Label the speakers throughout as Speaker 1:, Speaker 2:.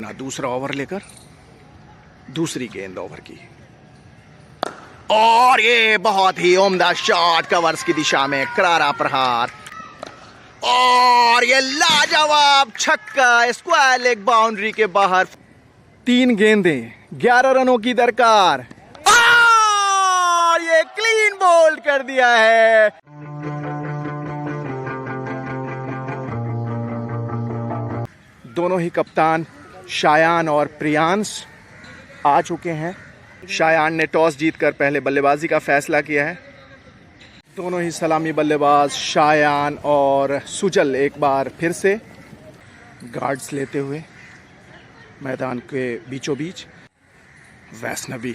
Speaker 1: ना दूसरा ओवर लेकर दूसरी गेंद ओवर की और ये बहुत ही उम्दा शॉट कवर्स की दिशा में करारा प्रहार और ये लाजवाब छक्का स्क्वायर लेग बाउंड्री के बाहर। 3 गेंदें 11 रनों की दरकार और ये क्लीन बोल्ड कर दिया है। दोनों ही कप्तान शायान और प्रियांश आ चुके हैं। शायान ने टॉस जीतकर पहले बल्लेबाजी का फैसला किया है। दोनों ही सलामी बल्लेबाज शायान और सुजल एक बार फिर से गार्ड्स लेते हुए मैदान के बीचों बीच। वैष्णवी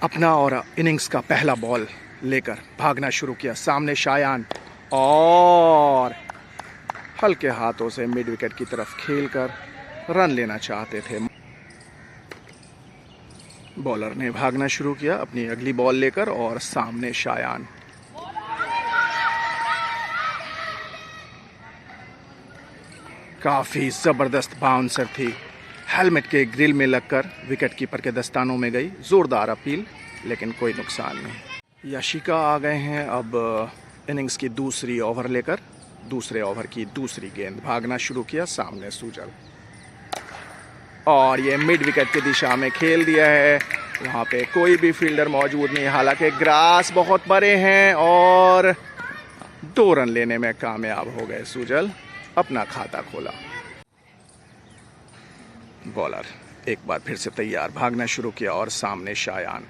Speaker 1: अपना और इनिंग्स का पहला बॉल लेकर भागना शुरू किया। सामने शायान और हल्के हाथों से मिड विकेट की तरफ खेलकर रन लेना चाहते थे। बॉलर ने भागना शुरू किया अपनी अगली बॉल लेकर और सामने शायान। काफी जबरदस्त बाउंसर थी, हेलमेट के ग्रिल में लगकर विकेट कीपर के दस्तानों में गई। जोरदार अपील लेकिन कोई नुकसान नहीं। याशिका आ गए हैं अब इनिंग्स की दूसरी ओवर लेकर। दूसरे ओवर की दूसरी गेंद भागना शुरू किया। सामने सुजल और ये मिड विकेट की दिशा में खेल दिया है। वहाँ पे कोई भी फील्डर मौजूद नहीं, हालांकि ग्रास बहुत बड़े हैं और 2 रन लेने में कामयाब हो गए। सुजल अपना खाता खोला। बॉलर एक बार फिर से तैयार, भागना शुरू किया और सामने शायान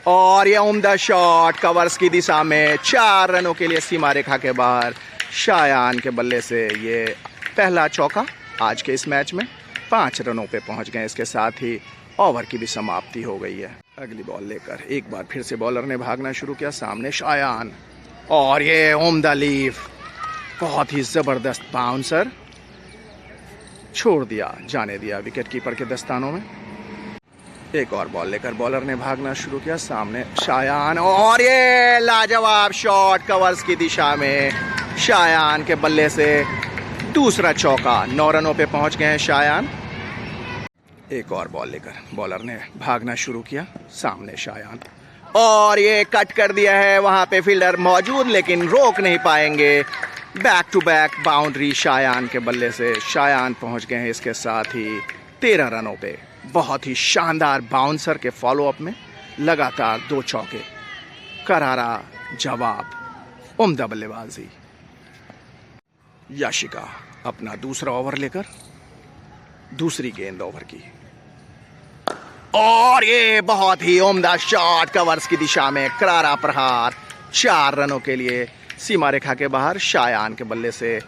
Speaker 1: और ये उम्दा शॉट कवर्स की दिशा में 4 रनों के लिए सीमा रेखा के बाहर। शायान के बल्ले से ये पहला चौका आज के इस मैच में। 5 रनों पे पहुंच गए। इसके साथ ही ओवर की भी समाप्ति हो गई है। अगली बॉल लेकर एक बार फिर से बॉलर ने भागना शुरू किया। सामने शायान और ये उम्दा लीफ, बहुत ही जबरदस्त बाउंसर, छोड़ दिया, जाने दिया विकेट कीपर के दस्तानों में। एक और बॉल लेकर बॉलर ने भागना शुरू किया। सामने शायान और ये लाजवाब शॉट कवर्स की दिशा में। शायान के बल्ले से दूसरा चौका। 9 रनों पे पहुंच गए हैं शायान। एक और बॉल लेकर बॉलर ने भागना शुरू किया। सामने शायान और ये कट कर दिया है। वहां पे फील्डर मौजूद लेकिन रोक नहीं पाएंगे। Back to back boundary Shayan के बल्ले से। शायान पहुंच गए हैं इसके साथ ही 13 रनों पे। बहुत ही शानदार बाउंसर के फॉलोअप में लगातार 2 चौके। करारा जवाब, उम्दा बल्लेबाजी। याशिका अपना दूसरा ओवर लेकर दूसरी गेंद ओवर की और ये बहुत ही उम्दा शॉट कवर्स की दिशा में। करारा प्रहार 4 रनों के लिए सीमा रेखा के बाहर। शायान के बल्ले से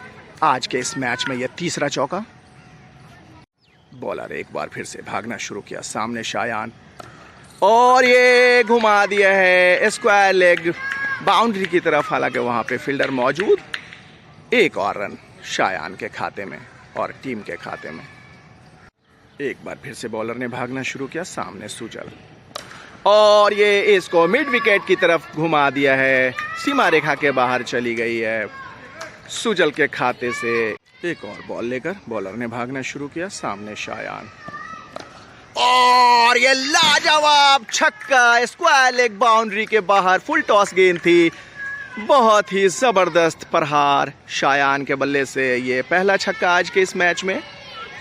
Speaker 1: आज के इस मैच में यह तीसरा चौका। बॉलर एक बार फिर से भागना शुरू किया। सामने शायान और ये घुमा दिया है स्क्वायर लेग बाउंड्री की तरफ, हालांकि वहां पे फील्डर मौजूद। एक और रन शायान के खाते में और टीम के खाते में। एक बार फिर से बॉलर ने भागना शुरू किया। सामने सुजल और ये इसको मिड विकेट की तरफ घुमा दिया है। सीमा रेखा के बाहर चली गई है सुजल के खाते से। एक और बॉल लेकर बॉलर ने भागना शुरू किया। सामने शायान और ये लाजवाब छक्का स्क्वायर लेग बाउंड्री के बाहर। फुल टॉस गेंद थी, बहुत ही जबरदस्त प्रहार शायान के बल्ले से। ये पहला छक्का आज के इस मैच में।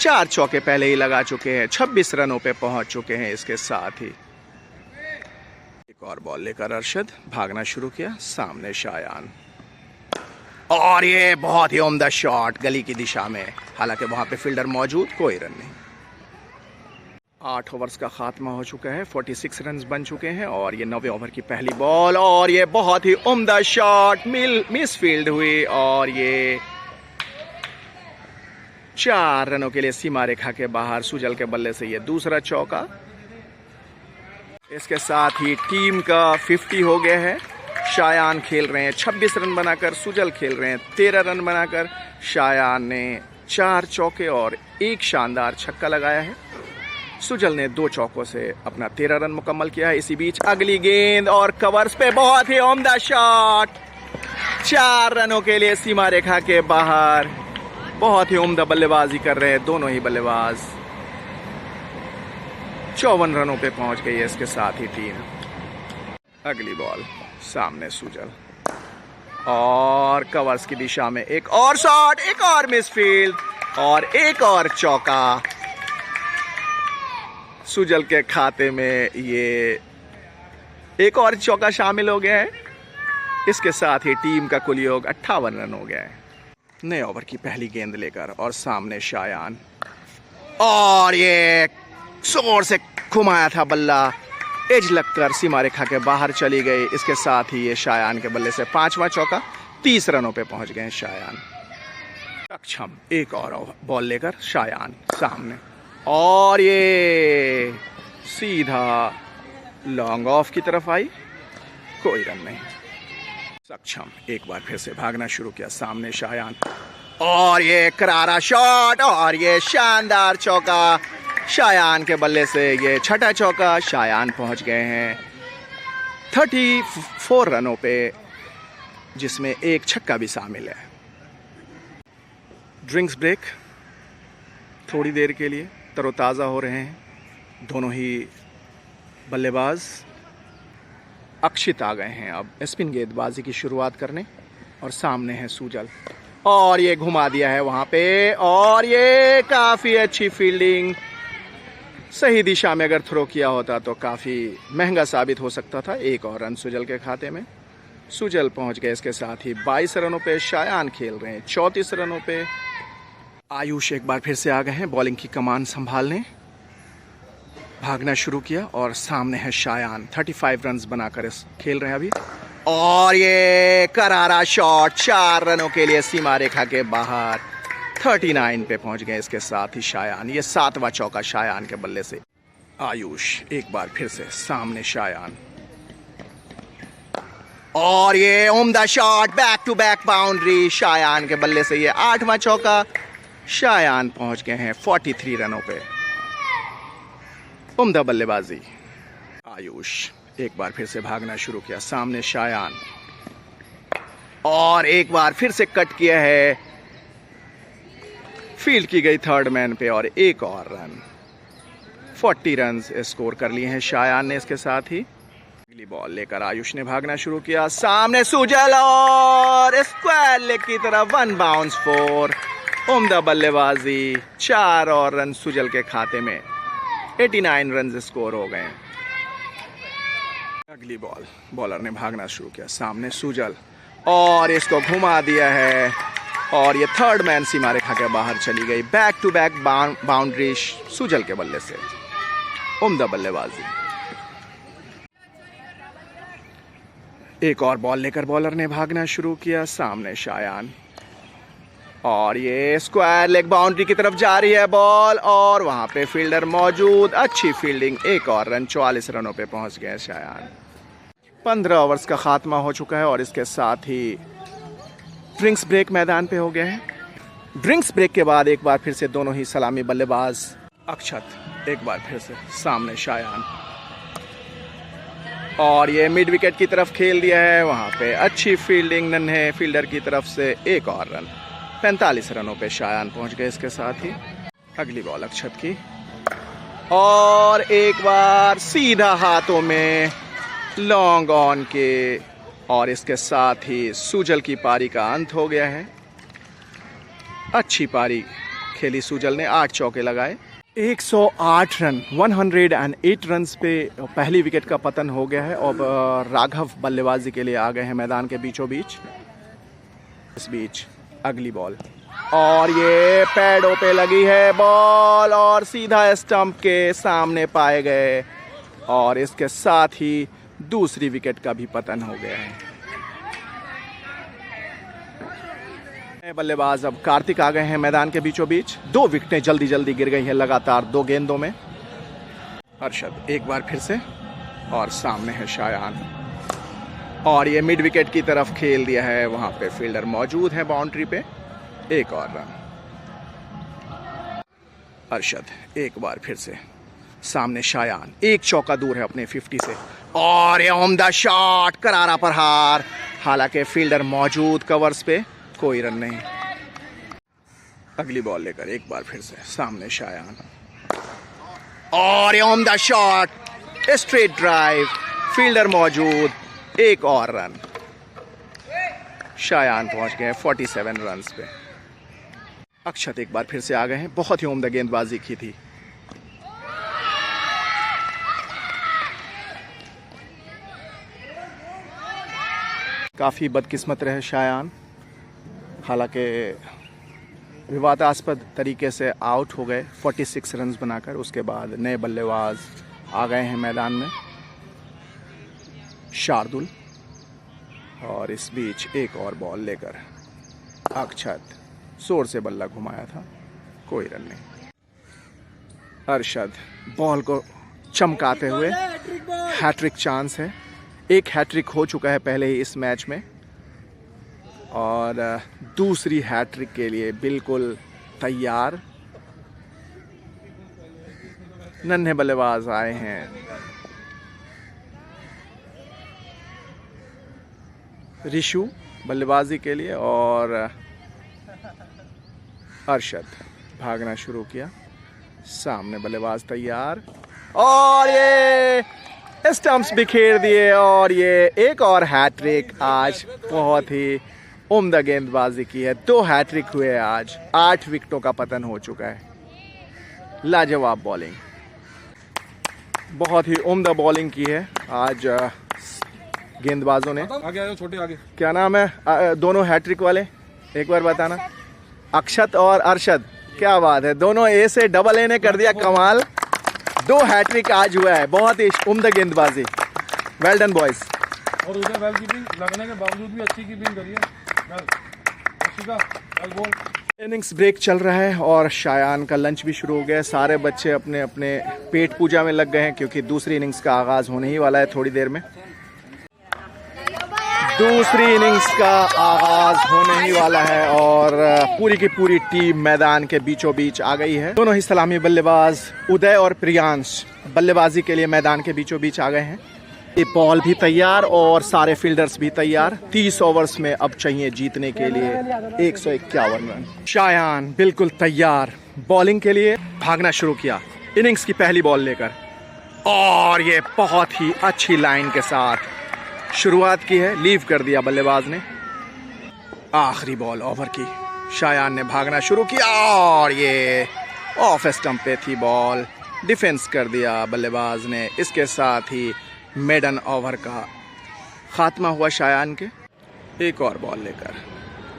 Speaker 1: 4 चौके पहले ही लगा चुके हैं। 26 रनों पे पहुंच चुके हैं इसके साथ ही। एक और बॉल लेकर अरशद भागना शुरू किया। सामने शायान और ये बहुत ही उम्दा शॉट गली की दिशा में, हालांकि वहां पे फील्डर मौजूद। कोई रन नहीं। 8 ओवर्स का खात्मा हो चुका है। 46 रन बन चुके हैं और ये 9वें ओवर की पहली बॉल और ये बहुत ही उम्दा शॉट मिस फील्ड हुई और ये 4 रनों के लिए सीमा रेखा के बाहर। सुजल के बल्ले से ये दूसरा चौका। इसके साथ ही टीम का 50 हो गया है। शायान खेल रहे हैं 26 रन बनाकर, सुजल खेल रहे हैं 13 रन बनाकर। शायान ने 4 चौके और 1 शानदार छक्का लगाया है। सुजल ने 2 चौकों से अपना 13 रन मुकम्मल किया है। इसी बीच अगली गेंद और कवर्स पे बहुत ही उम्दा शॉट। 4 रनों के लिए सीमा रेखा के बाहर। बहुत ही उम्दा बल्लेबाजी कर रहे हैं दोनों ही बल्लेबाज। 54 रनों पे पहुंच गई है इसके साथ ही टीम। अगली बॉल, सामने सुजल और कवर्स की दिशा में एक और शॉट, एक और मिसफील्ड और एक और चौका। सुजल के खाते में ये एक और चौका शामिल हो गया है। इसके साथ ही टीम का कुल योग 58 रन हो गया है। नए ओवर की पहली गेंद लेकर और सामने शायान, और ये जोर से घुमाया था बल्ला, एज लगकर सीमा रेखा के बाहर चली गई। इसके साथ ही ये शायान के बल्ले से 5वां चौका। 30 रनों पे पहुंच गए शायान। सक्षम एक और बॉल लेकर शायान सामने, और ये सीधा लॉन्ग ऑफ की तरफ आई, कोई रन नहीं। सक्षम एक बार फिर से भागना शुरू किया, सामने शायान, और ये करारा शॉट और ये शानदार चौका। शायान के बल्ले से ये 6ठा चौका। शायान पहुंच गए हैं 34 रनों पे, जिसमें एक छक्का भी शामिल है। ड्रिंक्स ब्रेक, थोड़ी देर के लिए तरोताज़ा हो रहे हैं दोनों ही बल्लेबाज। अक्षित आ गए हैं अब स्पिन गेंदबाजी की शुरुआत करने, और सामने है सुजल, और ये घुमा दिया है वहां पे, और ये काफ़ी अच्छी फील्डिंग। सही दिशा में अगर थ्रो किया होता तो काफ़ी महंगा साबित हो सकता था। एक और रन सुजल के खाते में। सुजल पहुंच गए इसके साथ ही 22 रनों पे। शायान खेल रहे हैं 34 रनों पे। आयुष एक बार फिर से आ गए हैं बॉलिंग की कमान संभालने। भागना शुरू किया, और सामने है शायान। 35 रन बनाकर खेल रहे हैं अभी, और ये करारा शॉट 4 रनों के लिए सीमा रेखा के बाहर। 39 पे पहुंच गए इसके साथ ही शायान। ये 7वां चौका शायान के बल्ले से। आयुष एक बार फिर से सामने शायान, और ये उम्दा shot, back to back boundary. Shayan के बल्ले से ये 8वां चौका। शायान पहुंच गए हैं 43 रनों पे। उम्दा बल्लेबाजी। आयुष एक बार फिर से भागना शुरू किया, सामने शायान, और एक बार फिर से कट किया है, फील्ड की गई थर्ड मैन पे, और एक और रन। 40 रन स्कोर कर लिए हैं शायान ने इसके साथ ही। अगली बॉल लेकर आयुष ने भागना शुरू किया, सामने सुजल, और स्क्वायर लेग की तरफ 1 बाउंस 4। उम्दा बल्लेबाजी। 4 और रन सुजल के खाते में। 89 रन स्कोर हो गए। अगली बॉल, बॉलर ने भागना शुरू किया, सामने सुजल, और इसको घुमा दिया है, और ये थर्ड मैन सीमा रेखा के बाहर चली गई। Back to back boundary Sujal के बल्ले से। उम्दा बल्लेबाजी। एक और बॉल लेकर बॉलर ने भागना शुरू किया, सामने शायान, और ये स्क्वायर लेग बाउंड्री की तरफ जा रही है बॉल, और वहां पे फील्डर मौजूद। अच्छी फील्डिंग। एक और रन। 44 रनों पे पहुंच गए शायान। 15 ओवर्स का खात्मा हो चुका है, और इसके साथ ही ड्रिंक्स ब्रेक मैदान पे हो गए हैं। ड्रिंक्स ब्रेक के बाद एक बार फिर से दोनों ही सलामी बल्लेबाज। अक्षत एक बार फिर से सामने शायान, और ये मिड विकेट की तरफ खेल दिया है। वहां पे अच्छी फील्डिंग नन्हे फील्डर की तरफ से। एक और रन। 45 रनों पे शायान पहुंच गए इसके साथ ही। अगली बॉल अक्षत की, और एक बार सीधा हाथों में लॉन्ग ऑन के, और इसके साथ ही सुजल की पारी का अंत हो गया है। अच्छी पारी खेली सुजल ने, 8 चौके लगाए। 108 रन, 108 रन्स पे पहली विकेट का पतन हो गया है, और राघव बल्लेबाजी के लिए आ गए हैं मैदान के बीचों बीच। इस बीच अगली बॉल, और ये पैडों पे लगी है बॉल, और सीधा स्टंप के सामने पाए गए, और इसके साथ ही दूसरी विकेट का भी पतन हो गया है। बल्लेबाज अब कार्तिक आ गए हैं मैदान के बीचों बीच। 2 विकेटें जल्दी जल्दी गिर गई हैं लगातार 2 गेंदों में। हर्षद एक बार फिर से, और सामने है शायान, और ये मिड विकेट की तरफ खेल दिया है। वहां पे फील्डर मौजूद है बाउंड्री पे। एक और रन। हर्षद एक बार फिर से सामने शायान, एक चौका दूर है अपने 50 से, और ये उम्दा शॉट, करारा प्रहार। हालांकि फील्डर मौजूद कवर्स पे, कोई रन नहीं। अगली बॉल लेकर एक बार फिर से सामने शायान, और ये उम्दा शॉट, स्ट्रेट ड्राइव, फील्डर मौजूद, एक और रन। शायान पहुंच गए 47 रन्स पे। अक्षत एक बार फिर से आ गए हैं, बहुत ही उम्दा गेंदबाजी की थी। काफ़ी बदकिस्मत रहे शायान, हालांकि विवादास्पद तरीके से आउट हो गए 46 रन्स बनाकर। उसके बाद नए बल्लेबाज आ गए हैं मैदान में, शार्दुल, और इस बीच एक और बॉल लेकर अक्षत जोर से बल्ला घुमाया था, कोई रन नहीं। अरशद बॉल को चमकाते हुए, हैट्रिक चांस है, एक हैट्रिक हो चुका है पहले ही इस मैच में, और दूसरी हैट्रिक के लिए बिल्कुल तैयार। नन्हे बल्लेबाज आए हैं, ऋषु बल्लेबाजी के लिए, और अरशद भागना शुरू किया। सामने बल्लेबाज तैयार, और ये स्टंप्स बिखेर दिए, और ये एक और हैट्रिक। आज बहुत ही उम्दा गेंदबाजी की है, 2 हैट्रिक हुए आज, 8 विकेटों का पतन हो चुका है। लाजवाब बॉलिंग, बहुत ही उम्दा बॉलिंग की है आज गेंदबाजों ने।
Speaker 2: आगे छोटे आगे।
Speaker 1: क्या नाम है दोनों हैट्रिक वाले, एक बार बताना। अक्षत और अरशद, क्या बात है, दोनों ए से डबल ए ने कर दिया कमाल। 2 हैट्रिक आज हुआ है, बहुत ही उम्दा गेंदबाजी। Well done boys.
Speaker 2: और उधर वेल कीपिंग लगने के बावजूद भी अच्छी कीपिंग करी है।
Speaker 1: इनिंग्स ब्रेक चल रहा है और शायान का लंच भी शुरू हो गया है। सारे बच्चे अपने अपने पेट पूजा में लग गए हैं, क्योंकि दूसरी इनिंग्स का आगाज होने ही वाला है थोड़ी देर में। दूसरी इनिंग्स का आगाज होने ही वाला है और पूरी की पूरी टीम मैदान के बीचों बीच आ गई है। दोनों ही सलामी बल्लेबाज उदय और प्रियांश बल्लेबाजी के लिए मैदान के बीचों बीच आ गए हैं। ये बॉल भी तैयार और सारे फील्डर्स भी तैयार। 30 ओवर्स में अब चाहिए जीतने के लिए 151 रन। शायान बिल्कुल तैयार बॉलिंग के लिए, भागना शुरू किया इनिंग्स की पहली बॉल लेकर, और ये बहुत ही अच्छी लाइन के साथ शुरुआत की है। लीव कर दिया बल्लेबाज ने। आखिरी बॉल ओवर की, शायान ने भागना शुरू किया और ये ऑफ स्टंप पे थी बॉल, डिफेंस कर दिया बल्लेबाज ने। इसके साथ ही मेडन ओवर का खात्मा हुआ शायान के। एक और बॉल लेकर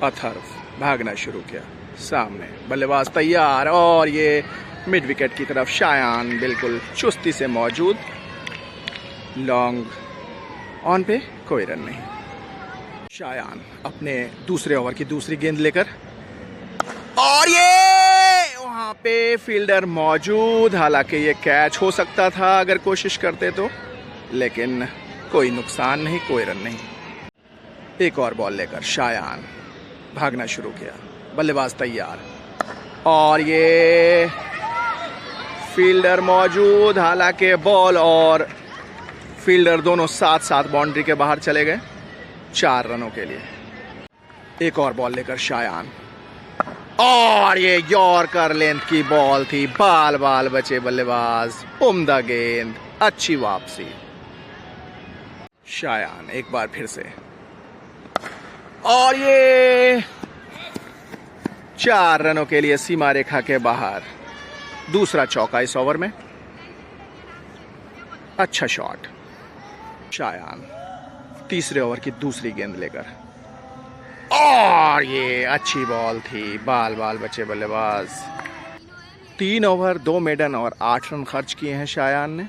Speaker 1: अथर्व भागना शुरू किया। सामने बल्लेबाज तैयार और ये मिड विकेट की तरफ शायान बिल्कुल चुस्ती से मौजूद। लॉन्ग ऑन पे कोई रन नहीं। शायान अपने दूसरे ओवर की दूसरी गेंद लेकर, और ये वहां पे फील्डर मौजूद। हालांकि ये कैच हो सकता था अगर कोशिश करते तो, लेकिन कोई नुकसान नहीं, कोई रन नहीं। एक और बॉल लेकर शायान भागना शुरू किया। बल्लेबाज तैयार और ये फील्डर मौजूद। हालांकि बॉल और फील्डर दोनों साथ साथ बाउंड्री के बाहर चले गए 4 रनों के लिए। एक और बॉल लेकर शायान, और ये यॉर्कर लेंथ की बॉल थी। बाल बाल बचे बल्लेबाज, उम्दा गेंद, अच्छी वापसी। शायान एक बार फिर से, और ये 4 रनों के लिए सीमा रेखा के बाहर। दूसरा चौका इस ओवर में, अच्छा शॉट। शायान तीसरे ओवर की दूसरी गेंद लेकर, और ये अच्छी बॉल थी। बाल बाल बचे बल्लेबाज। 3 ओवर 2 मेडन और 8 रन खर्च किए हैं शायान ने।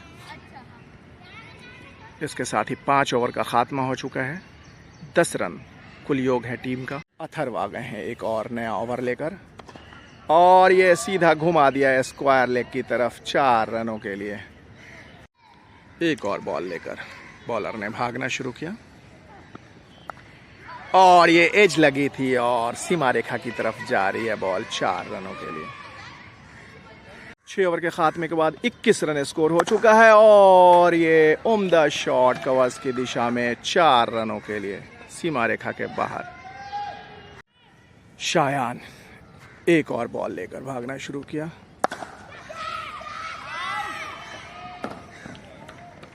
Speaker 1: इसके साथ ही 5 ओवर का खात्मा हो चुका है। 10 रन कुल योग है टीम का। अथर्व आ गए हैं एक और नया ओवर लेकर, और ये सीधा घुमा दिया स्क्वायर लेग की तरफ 4 रनों के लिए। एक और बॉल लेकर बॉलर ने भागना शुरू किया, और ये एज लगी थी और सीमा रेखा की तरफ जा रही है बॉल 4 रनों के लिए। 6 ओवर के खात्मे के बाद 21 रन स्कोर हो चुका है, और ये उम्दा शॉट कवर्स की दिशा में 4 रनों के लिए सीमा रेखा के बाहर। शायान एक और बॉल लेकर भागना शुरू किया।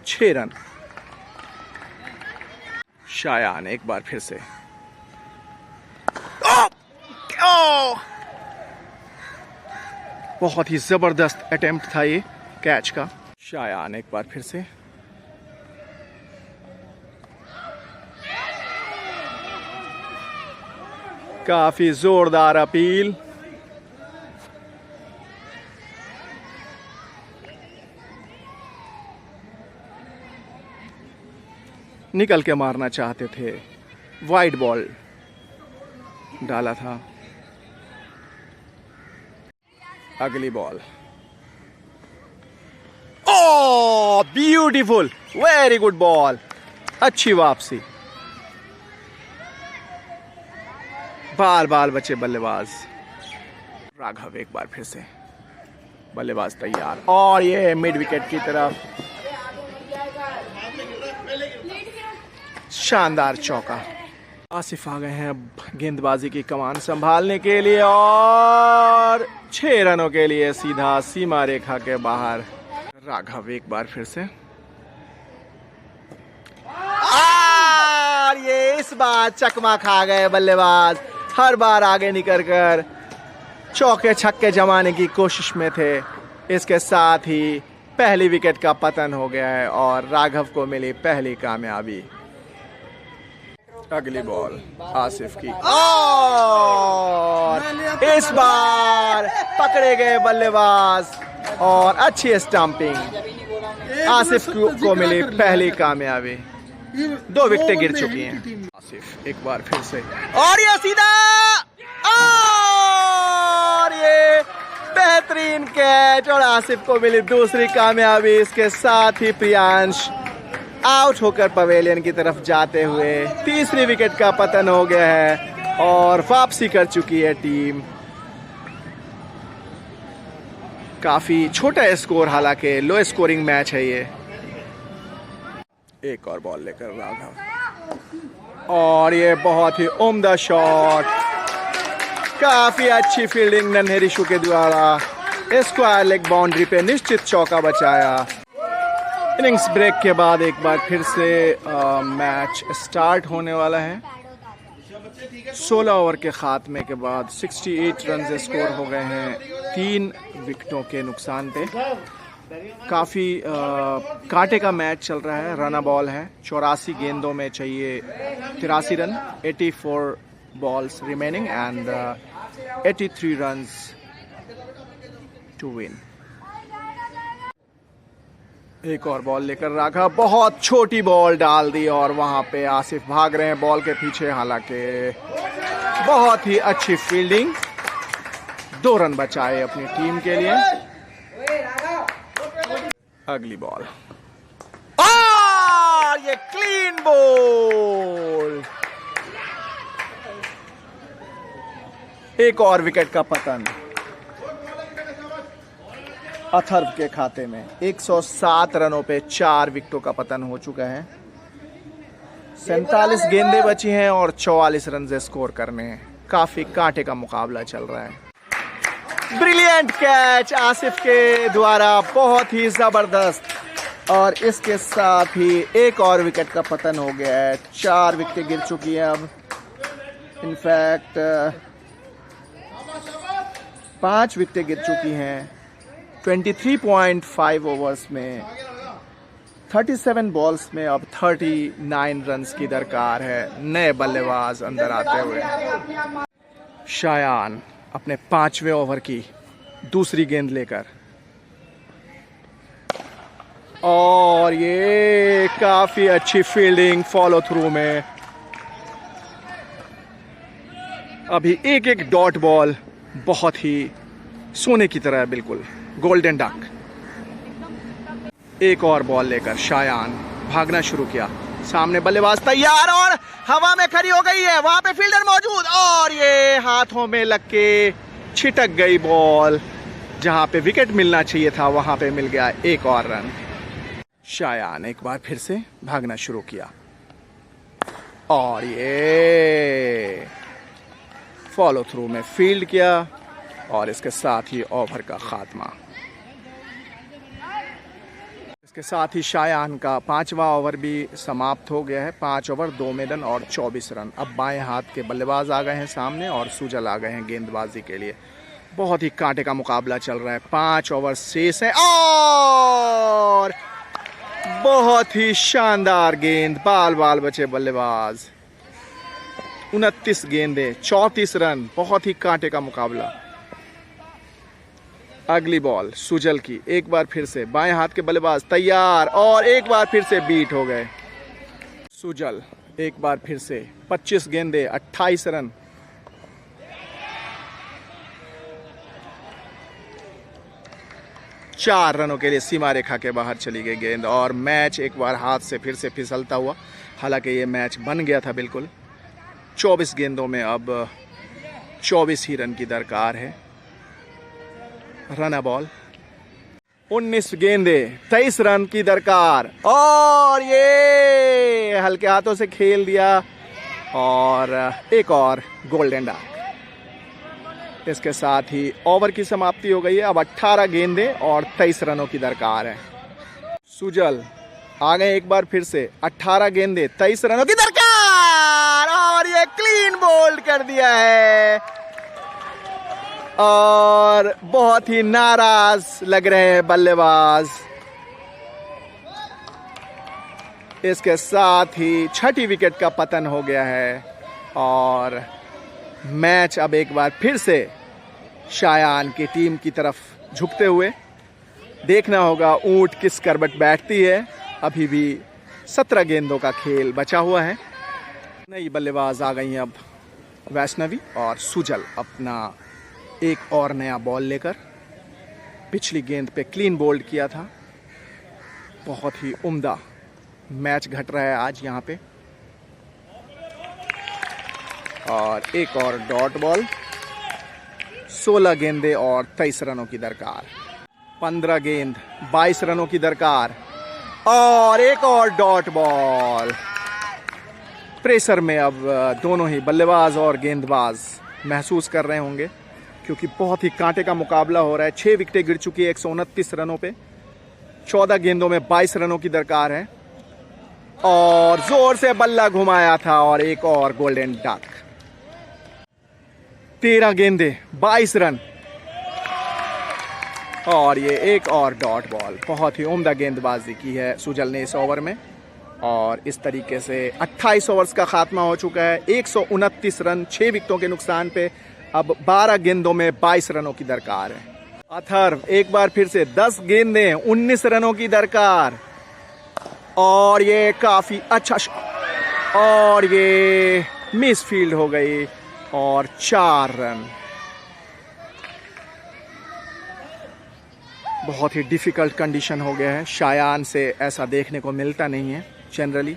Speaker 1: 6 रन। शायान एक बार फिर से। बहुत ही जबरदस्त अटेम्प्ट था ये कैच का। शायान एक बार फिर से। काफी जोरदार अपील। निकल के मारना चाहते थे, वाइड बॉल डाला था। अगली ball. Oh beautiful, very good ball, अच्छी वापसी। बाल बाल बचे बल्लेबाज। राघव एक बार फिर से। बल्लेबाज तैयार और ये मिड विकेट की तरफ शानदार चौका। आसिफ आ गए हैं अब गेंदबाजी की कमान संभालने के लिए और 6 रनों के लिए सीधा सीमा रेखा के बाहर। राघव एक बार फिर से। और ये इस बार चकमा खा गए बल्लेबाज। हर बार आगे निकल कर चौके छक्के जमाने की कोशिश में थे। इसके साथ ही पहली विकेट का पतन हो गया है और राघव को मिली पहली कामयाबी। अगली बॉल आसिफ की और इस बार पकड़े गए बल्लेबाज और अच्छी स्टंपिंग। आसिफ को मिली पहली कामयाबी। 2 विकेटें गिर चुकी हैं। आसिफ एक बार फिर से और ये सीधा और ये बेहतरीन कैच और आसिफ को मिली दूसरी कामयाबी। इसके साथ ही प्रियांश आउट होकर पवेलियन की तरफ जाते हुए तीसरी विकेट का पतन हो गया है और वापसी कर चुकी है टीम। काफी छोटा स्कोर, हालांकि लो स्कोरिंग मैच है ये। एक और बॉल लेकर राघव और ये बहुत ही उम्दा शॉट। काफी अच्छी फील्डिंग नन्हे रिशु के द्वारा। स्क्वायर लेग बाउंड्री पे निश्चित चौका बचाया। इनिंग्स ब्रेक के बाद एक बार फिर से मैच स्टार्ट होने वाला है। 16 ओवर के खात्मे के बाद 68 रन स्कोर हो गए हैं 3 विकेटों के नुकसान पे। काफ़ी कांटे का मैच चल रहा है। रन बॉल है। 84 गेंदों में चाहिए 83 run. 84 balls remaining and 83 runs to win. एक और बॉल लेकर राघव। बहुत छोटी बॉल डाल दी और वहां पे आसिफ भाग रहे हैं बॉल के पीछे। हालांकि बहुत ही अच्छी फील्डिंग। 2 रन बचाए अपनी टीम के लिए। अगली बॉल और ये क्लीन बॉल। एक और विकेट का पतन अथर्व के खाते में। 107 रनों पे 4 विकेटों का पतन हो चुका है। 47 गेंदें बची हैं और 44 रन स्कोर करने हैं। काफी कांटे का मुकाबला चल रहा है। ब्रिलियंट कैच आसिफ के द्वारा, बहुत ही जबरदस्त। और इसके साथ ही एक और विकेट का पतन हो गया है। 4 विकेटें गिर चुकी हैं अब। इनफैक्ट 5 विकेटें गिर चुकी हैं। 23.5 ओवर्स में 37 बॉल्स में अब 39 रन्स की दरकार है। नए बल्लेबाज अंदर आते हुए। शायान अपने 5वें ओवर की दूसरी गेंद लेकर और ये काफी अच्छी फील्डिंग फॉलो थ्रू में। अभी एक डॉट बॉल बहुत ही सोने की तरह है, बिल्कुल गोल्डन डक। एक और बॉल लेकर शायान भागना शुरू किया। सामने बल्लेबाज तैयार और हवा में खड़ी हो गई है। वहां पे फील्डर मौजूद और ये हाथों में लग के छिटक गई बॉल। जहां पे विकेट मिलना चाहिए था वहां पे मिल गया एक और रन। शायान एक बार फिर से भागना शुरू किया और ये फॉलो थ्रू में फील्ड किया। और इसके साथ ही ओवर का खात्मा। इसके साथ ही शायान का 5वां ओवर भी समाप्त हो गया है। 5 ओवर 2 मेडन और 24 रन। अब बाएं हाथ के बल्लेबाज आ गए हैं सामने और सुजल आ गए हैं गेंदबाजी के लिए। बहुत ही कांटे का मुकाबला चल रहा है। 5 ओवर शेष है और बहुत ही शानदार गेंद, बाल बाल बचे बल्लेबाज। 29 गेंदें, 34 रन। बहुत ही कांटे का मुकाबला। अगली बॉल सुजल की। एक बार फिर से बाएं हाथ के बल्लेबाज तैयार और एक बार फिर से बीट हो गए। सुजल एक बार फिर से 25 गेंदें, 28 रन। चार रनों के लिए सीमा रेखा के बाहर चली गई गेंद और मैच एक बार हाथ से फिर से फिसलता हुआ। हालांकि ये मैच बन गया था बिल्कुल। 24 गेंदों में अब 24 ही रन की दरकार है। Run ball. 19 गेंदे, 23 रन की दरकार और ये हल्के हाथों से खेल दिया और एक और गोल्डन डक। इसके साथ ही ओवर की समाप्ति हो गई है। अब 18 गेंदे और 23 रनों की दरकार है। सुजल आ गए एक बार फिर से। 18 गेंदे, 23 रनों की दरकार और ये क्लीन बोल्ड कर दिया है और बहुत ही नाराज लग रहे हैं बल्लेबाज। इसके साथ ही छठी विकेट का पतन हो गया है और मैच अब एक बार फिर से शायान की टीम की तरफ झुकते हुए। देखना होगा ऊंट किस करवट बैठती है। अभी भी 17 गेंदों का खेल बचा हुआ है। नई बल्लेबाज आ गई हैं अब वैष्णवी और सुजल अपना एक और नया बॉल लेकर। पिछली गेंद पे क्लीन बोल्ड किया था। बहुत ही उम्दा मैच घट रहा है आज यहाँ पे। और एक और डॉट बॉल। 16 गेंदे और 23 रनों की दरकार। 15 गेंद, 22 रनों की दरकार और एक और डॉट बॉल। प्रेशर में अब दोनों ही बल्लेबाज और गेंदबाज महसूस कर रहे होंगे क्योंकि बहुत ही कांटे का मुकाबला हो रहा है। 6 विकेटें गिर चुकी है 129 रनों पे। 14 गेंदों में 22 रनों की दरकार है और जोर से बल्ला घुमाया था और एक और गोल्डन डक। 13 गेंदे, 22 रन और ये एक और डॉट बॉल। बहुत ही उम्दा गेंदबाजी की है सुजल ने इस ओवर में और इस तरीके से 28 ओवर्स का खात्मा हो चुका है। 129 रन, 6 विकेटों के नुकसान पे। अब 12 गेंदों में 22 रनों की दरकार है। अथर्व एक बार फिर से 10 गेंदें, 19 रनों की दरकार और ये काफी अच्छा शॉट और ये मिस फील्ड हो गई और 4 रन। बहुत ही डिफिकल्ट कंडीशन हो गया है। शायान से ऐसा देखने को मिलता नहीं है जनरली।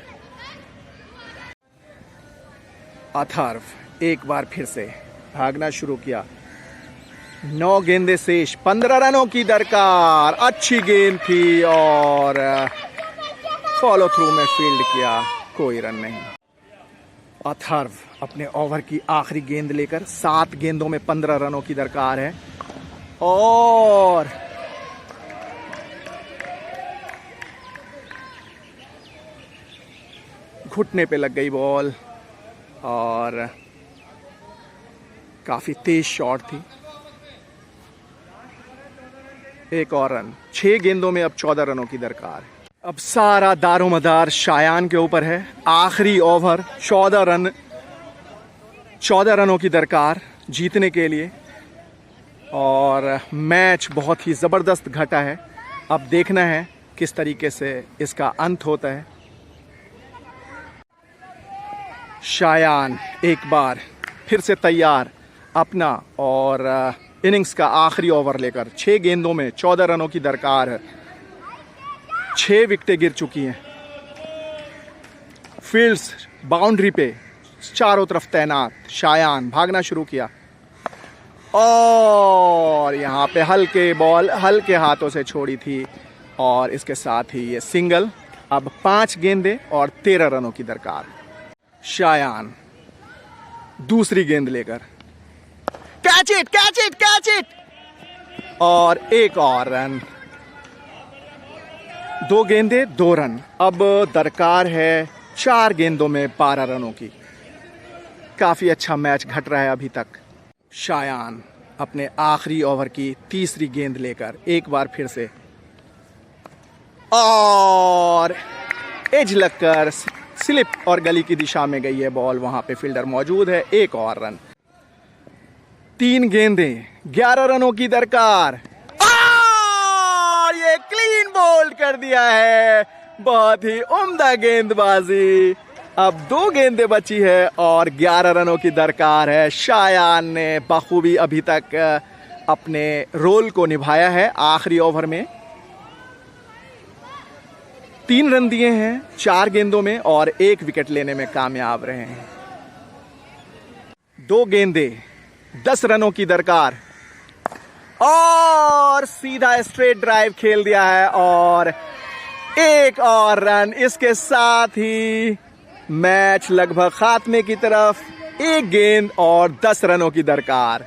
Speaker 1: अथर्व एक बार फिर से भागना शुरू किया। 9 गेंदे शेष, 15 रनों की दरकार। अच्छी गेंद थी और फॉलो थ्रू में फील्ड किया, कोई रन नहीं। अथर्व अपने ओवर की आखिरी गेंद लेकर 7 गेंदों में 15 रनों की दरकार है और घुटने पे लग गई बॉल और काफी तेज शॉट थी। एक और रन। 6 गेंदों में अब 14 रनों की दरकार। अब सारा दारोमदार शायान के ऊपर है। आखिरी ओवर, 14 रनों की दरकार जीतने के लिए और मैच बहुत ही जबरदस्त घटा है। अब देखना है किस तरीके से इसका अंत होता है। शायान एक बार फिर से तैयार अपना और इनिंग्स का आखिरी ओवर लेकर। 6 गेंदों में 14 रनों की दरकार है। 6 विकेटें गिर चुकी हैं। फील्ड्स बाउंड्री पे चारों तरफ तैनात। शायान भागना शुरू किया और यहाँ पे हल्के बॉल हल्के हाथों से छोड़ी थी और इसके साथ ही ये सिंगल। अब 5 गेंदें और 13 रनों की दरकार। शायान दूसरी गेंद लेकर catch it catch it catch it, और एक और रन। 2 गेंदे 2 रन। अब दरकार है 4 गेंदों में 12 रनों की। काफी अच्छा मैच घट रहा है अभी तक। शायान अपने आखिरी ओवर की तीसरी गेंद लेकर एक बार फिर से, और एज लगकर स्लिप और गली की दिशा में गई है बॉल, वहां पे फील्डर मौजूद है। एक और रन। 3 गेंदे 11 रनों की दरकार, और ये क्लीन बोल्ड कर दिया है। बहुत ही उम्दा गेंदबाजी। अब 2 गेंदें बची है और 11 रनों की दरकार है। शायान ने बखूबी अभी तक अपने रोल को निभाया है। आखिरी ओवर में 3 रन दिए हैं 4 गेंदों में और 1 विकेट लेने में कामयाब रहे हैं। 2 गेंदे 10 रनों की दरकार, और सीधा स्ट्रेट ड्राइव खेल दिया है, और एक और रन। इसके साथ ही मैच लगभग खात्मे की तरफ। 1 गेंद और 10 रनों की दरकार।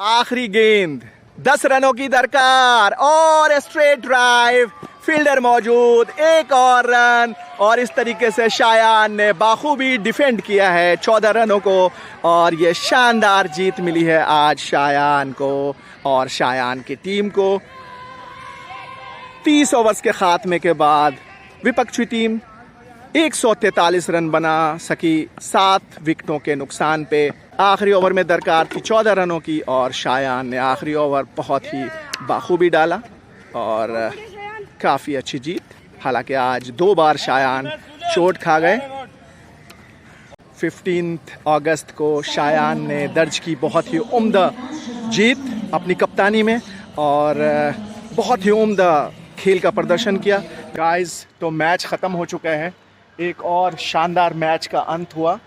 Speaker 1: आखिरी गेंद 10 रनों की दरकार, और स्ट्रेट ड्राइव, फील्डर मौजूद, 1 और रन। और इस तरीके से शायान ने बाखूबी डिफेंड किया है 14 रनों को, और ये शानदार जीत मिली है आज शायान को और शायान की टीम को। 30 ओवर्स के खात्मे के बाद विपक्षी टीम 143 रन बना सकी 7 विकेटों के नुकसान पे। आखिरी ओवर में दरकार थी 14 रनों की, और शायान ने आखिरी ओवर बहुत ही बाखूबी डाला और काफ़ी अच्छी जीत। हालांकि आज 2 बार शायान चोट खा गए। 15 अगस्त को शायान ने दर्ज की बहुत ही उम्दा जीत अपनी कप्तानी में, और बहुत ही उम्दा खेल का प्रदर्शन किया। गाइस, तो मैच ख़त्म हो चुका है। एक और शानदार मैच का अंत हुआ।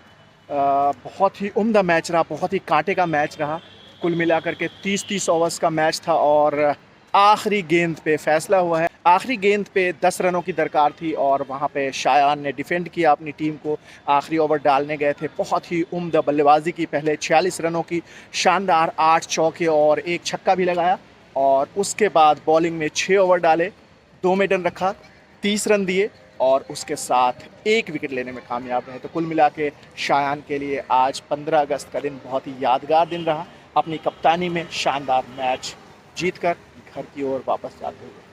Speaker 1: बहुत ही उम्दा मैच रहा, बहुत ही कांटे का मैच रहा। कुल मिलाकर के 30 ओवर्स का मैच था, और आखिरी गेंद पे फैसला हुआ है। आखिरी गेंद पे 10 रनों की दरकार थी, और वहाँ पे शायान ने डिफेंड किया अपनी टीम को। आखिरी ओवर डालने गए थे, बहुत ही उम्दा बल्लेबाजी की। पहले 46 रनों की शानदार 8 चौके और 1 छक्का भी लगाया, और उसके बाद बॉलिंग में 6 ओवर डाले, 2 मेडन रखा, 30 रन दिए, और उसके साथ 1 विकेट लेने में कामयाब रहे। तो कुल मिला के शायान के लिए आज 15 अगस्त का दिन बहुत ही यादगार दिन रहा। अपनी कप्तानी में शानदार मैच जीतकर घर की ओर वापस जाते हुए।